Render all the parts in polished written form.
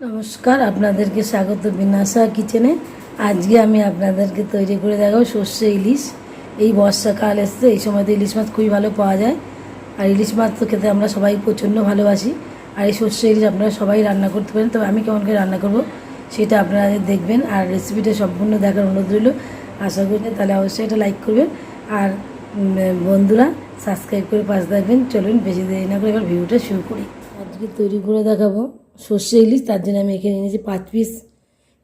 নমস্কার, আপনাদেরকে স্বাগত বিনাশা কিচেনে। আজকে আমি আপনাদেরকে তৈরি করে দেখাবো সর্ষে ইলিশ। এই বর্ষাকাল এসছে, এই সময় তো ইলিশ মাছ খুবই ভালো পাওয়া যায়। আর ইলিশ মাছ তো খেতে আমরা সবাই প্রচণ্ড ভালোবাসি। আর এই সর্ষে ইলিশ আপনারা সবাই রান্না করতে পারেন, তবে আমি কেমন করে রান্না করব সেটা আপনারা দেখবেন। আর রেসিপিটা সম্পূর্ণ দেখার অনুরোধ রইল। আশা করি তাহলে অবশ্যই এটা লাইক করবেন। আর বন্ধুরা সাবস্ক্রাইব করে পাশে থাকবেন। চলুন বেশি দেরি না করে এবার ভিডিওটা শুরু করি। আজকে তৈরি করে দেখাবো সর্ষে ইলিশ। তার জন্য আমি এখানে নিয়েছি 5 পিস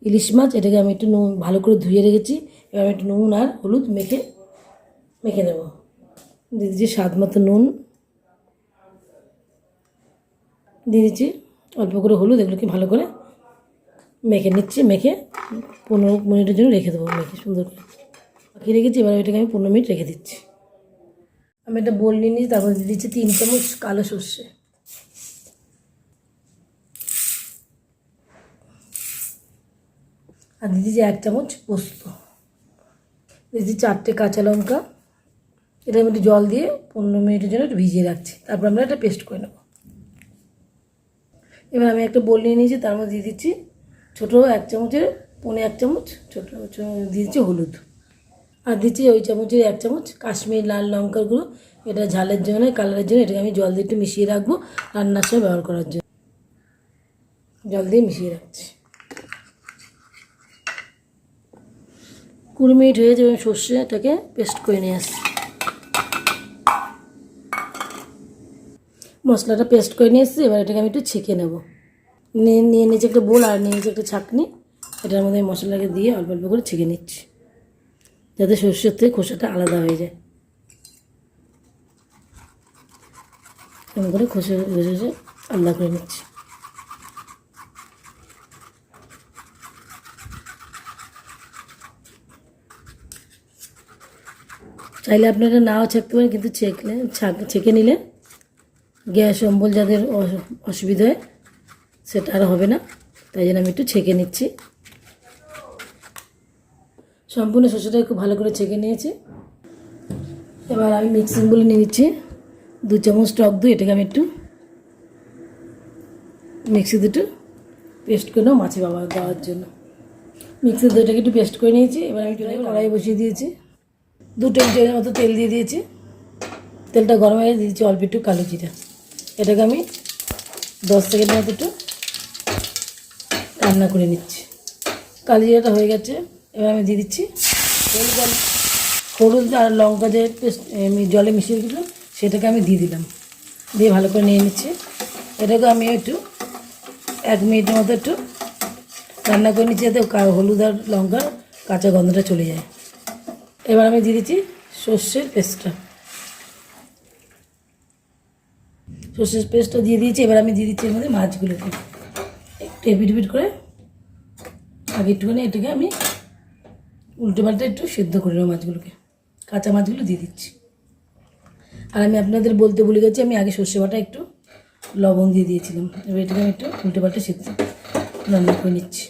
ইলিশ মাছ। এটাকে আমি একটু নুন ভালো করে ধুয়ে রেখেছি। এবার আমি একটু নুন আর হলুদ মেখে নেব। দিয়ে দিচ্ছি স্বাদ মতো নুন, দিয়ে দিচ্ছি অল্প করে হলুদ। এগুলোকে ভালো করে মেখে নিচ্ছি। মেখে 15 মিনিটের জন্য রেখে দেবো। মেখে সুন্দর করে মাখিয়ে রেখেছি। এবার এটাকে আমি 15 মিনিট রেখে দিচ্ছি। আমি একটা বোল নিয়ে নিয়েছি, তারপর দিয়ে দিচ্ছি 3 চামচ কালো সর্ষে, আর দিয়ে দিচ্ছি 1 চামচ পোস্ত, দিয়ে দিচ্ছি 4টে কাঁচা লঙ্কা। এটা আমি একটু জল দিয়ে 15 মিনিটের জন্য একটু ভিজিয়ে রাখছি। তারপর আমরা এটা পেস্ট করে নেব। এবার আমি একটা বোল নিয়ে নিয়েছি, তার মধ্যে দিয়ে দিচ্ছি ছোটো 1 চামচের 1.25 চামচ ছোটো দিয়ে দিচ্ছি হলুদ, আর দিচ্ছি ওই চামচের 1 চামচ কাশ্মীর লাল লঙ্কার গুঁড়ো। এটা ঝালের জন্য, কালারের জন্য। এটাকে আমি জল দিয়ে একটু মিশিয়ে রাখবো রান্নার সময় ব্যবহার করার জন্য। জল দিয়ে মিশিয়ে রাখছি। 20 মিনিট হয়ে যাবে। সর্ষেটাকে পেস্ট করে নিয়ে আসছি। মশলাটা পেস্ট করে নিয়ে এসেছি। এবার এটাকে আমি একটু ছেঁকে নেব। নিয়ে নিয়েছি একটা বোল, আর নিয়ে নিয়েছি একটা ছাঁকনি। এটার মধ্যে মশলাটাকে দিয়ে অল্প অল্প করে ছেঁকে নিচ্ছি, যাতে সর্ষের থেকে খোসাটা আলাদা হয়ে যায়। এমন করে খোসা আলাদা করে নিচ্ছি। চাইলে আপনারা নাও ছাঁকতে পারেন, কিন্তু ছেঁকে নিলে গ্যাস অম্বল যাদের অসুবিধা হয় সেটা আর হবে না। তাই জন্য আমি একটু ছেঁকে নিচ্ছি। সম্পূর্ণ সর্ষেটা খুব ভালো করে ছেঁকে নিয়েছি। এবার আমি মিক্সিং বলে নিয়ে নিচ্ছি 2 চামচ টক দই। এটাকে আমি একটু মিক্সিতে একটু পেস্ট করে নেবো মাছে দেওয়ার জন্য। মিক্সির দইটাকে একটু পেস্ট করে নিয়েছি। এবার আমি কড়াই বসিয়ে দিয়েছি। 2 টেবিল চামচের মতো তেল দিয়ে দিয়েছি। তেলটা গরম হয়ে দিয়ে দিচ্ছি অল্প একটু কালো জিরা। এটাকে আমি 10 সেকেন্ডের মতো একটু রান্না করে নিচ্ছি। কালো জিরাটা হয়ে গেছে। এবার আমি দিয়ে দিচ্ছি হলুদ আর লঙ্কা যে পেস্ট আমি জলে মিশিয়ে রেখেছিলাম সেটাকে আমি দিয়ে দিলাম। দিয়ে ভালো করে নিয়ে নিচ্ছি। এটাকে আমি একটু 1 মিনিটের মতো একটু রান্না করে নিচ্ছি, যাতে হলুদ আর লঙ্কার কাঁচা গন্ধটা চলে যায়। এবার আমি দিয়ে দিচ্ছি সর্ষের পেস্টটা দিয়ে দিয়েছি। এবার আমি দিয়ে দিচ্ছি এর মধ্যে মাছগুলোকে একটু এপিট করে আগে একটুখানি এটাকে আমি উল্টে পাল্টে একটু সেদ্ধ করে নেবো মাছগুলোকে। কাঁচা মাছগুলো দিয়ে দিচ্ছি। আর আমি আপনাদের বলতে ভুলে গেছি, আমি আগে সর্ষে বাটা একটু লবণ দিয়ে দিয়েছিলাম। এবার এটাকে আমি একটু উল্টে পাল্টে সেদ্ধ রান্না করে নিচ্ছি।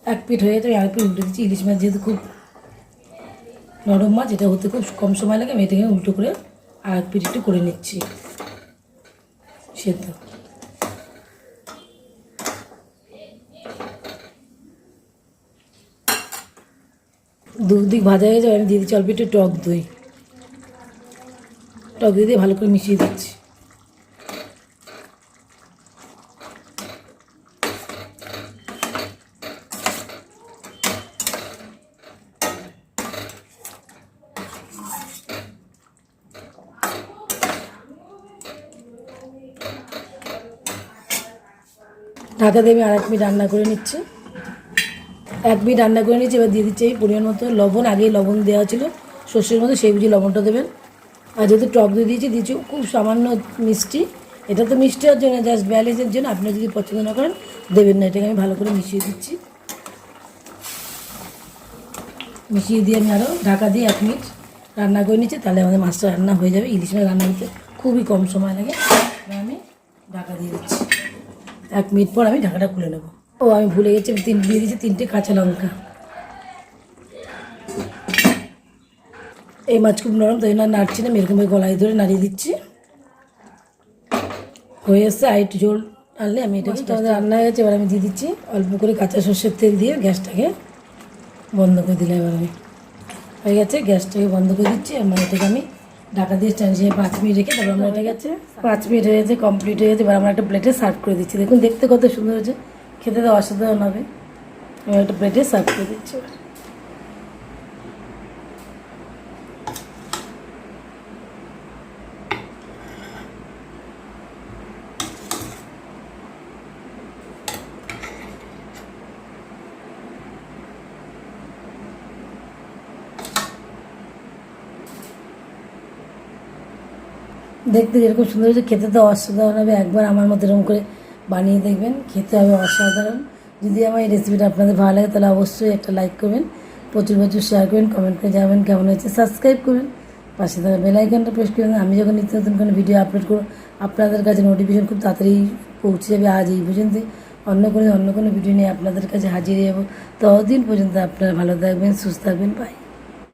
এক পিঠ হয়ে গেছে, আমি আরেক পিঠ উল্টে দিচ্ছি। ইলিশ মাছ যেহেতু খুব নরম মাছ, এটা হতে খুব কম সময় লাগে। আমি এটাকে উল্টো করে আরেক পিঠ একটু করে নিচ্ছি সেদ্ধ। দুদিক ভাজা হয়ে যাবে। আমি দিয়ে দিচ্ছি অল্প একটু টক দই দিয়ে ভালো করে মিশিয়ে দিচ্ছি। ঢাকা দিয়ে আমি আর 1 মিনিট রান্না করে নিচ্ছি। 1 মিনিট রান্না করে নিচ্ছি। এবার দিয়ে দিচ্ছি এই পরিমাণ মতো লবণ। আগেই লবণ দেওয়া ছিল সর্ষের মধ্যে, সেই বুঝে লবণটা দেবেন। আর যেহেতু টক দই দিয়েছি খুব সামান্য মিষ্টি। এটা তো মিষ্টি হওয়ার জন্য, জাস্ট ব্যালেন্সের জন্য। আপনারা যদি পছন্দ না করেন দেবেন না। এটাকে আমি ভালো করে মিশিয়ে দিচ্ছি। মিশিয়ে দিয়ে আমি আরও ঢাকা দিয়ে 1 মিনিট রান্না করে নিচ্ছি। তাহলে আমাদের মাছটা রান্না হয়ে যাবে। ইলিশ মাছ রান্না করতে খুবই কম সময় লাগে। আমি ঢাকা দিয়ে দিচ্ছি। 1 মিনিট পর আমি ঢাকাটা খুলে নেব। আমি ভুলে গেছি, আমি দিয়ে দিচ্ছি 3টে কাঁচা লঙ্কা। এই মাছ খুব নরম, তাই না নাড়ছি না, এরকমভাবে গলায় ধরে নাড়িয়ে দিচ্ছি। হয়ে এসছে, আর একটু ঝোল আনলে আমি এটা আমাদের রান্না হয়ে গেছে। এবার আমি দিয়ে দিচ্ছি অল্প করে কাঁচা সর্ষের তেল দিয়ে গ্যাসটাকে বন্ধ করে দিলাম। এবার আমি হয়ে গেছে, গ্যাসটাকে বন্ধ করে দিচ্ছি। আমার এটাকে আমি ঢাকা দিয়ে টানিয়ে 5 মিনিট রেখে তারপর আমরা এটা গেছে 5 মিনিট হয়ে গেছে, কমপ্লিট হয়ে গেছে। এবার আমরা একটা প্লেটে সার্ভ করে দিচ্ছি। দেখুন দেখতে কত সুন্দর হয়েছে, খেতে তো অসাধারণ হবে। এবার একটা প্লেটে সার্ভ করে দিচ্ছি। দেখতে যেরকম সুন্দর হয়েছে, খেতে তো অসাধারণ হবে। একবার আমার মতো এরকম করে বানিয়ে দেখবেন, খেতে হবে অসাধারণ। যদি আমার এই রেসিপিটা আপনাদের ভালো লাগে তাহলে অবশ্যই একটা লাইক করবেন, প্রচুর প্রচুর শেয়ার করবেন, কমেন্ট করে জানাবেন কেমন হয়েছে, সাবস্ক্রাইব করবেন, পাশে থাকা বেল আইকনটা প্রেস করবেন। আমি যখন নিত্য নতুন কোনো ভিডিও আপলোড করব আপনাদের কাছে নোটিফিকেশন খুব তাড়াতাড়ি পৌঁছে যাবে। আজ এই পর্যন্ত, অন্য কোনো ভিডিও নিয়ে আপনাদের কাছে হাজির হয়ে যাবো। ততদিন পর্যন্ত আপনারা ভালো থাকবেন, সুস্থ থাকবেন, বাই।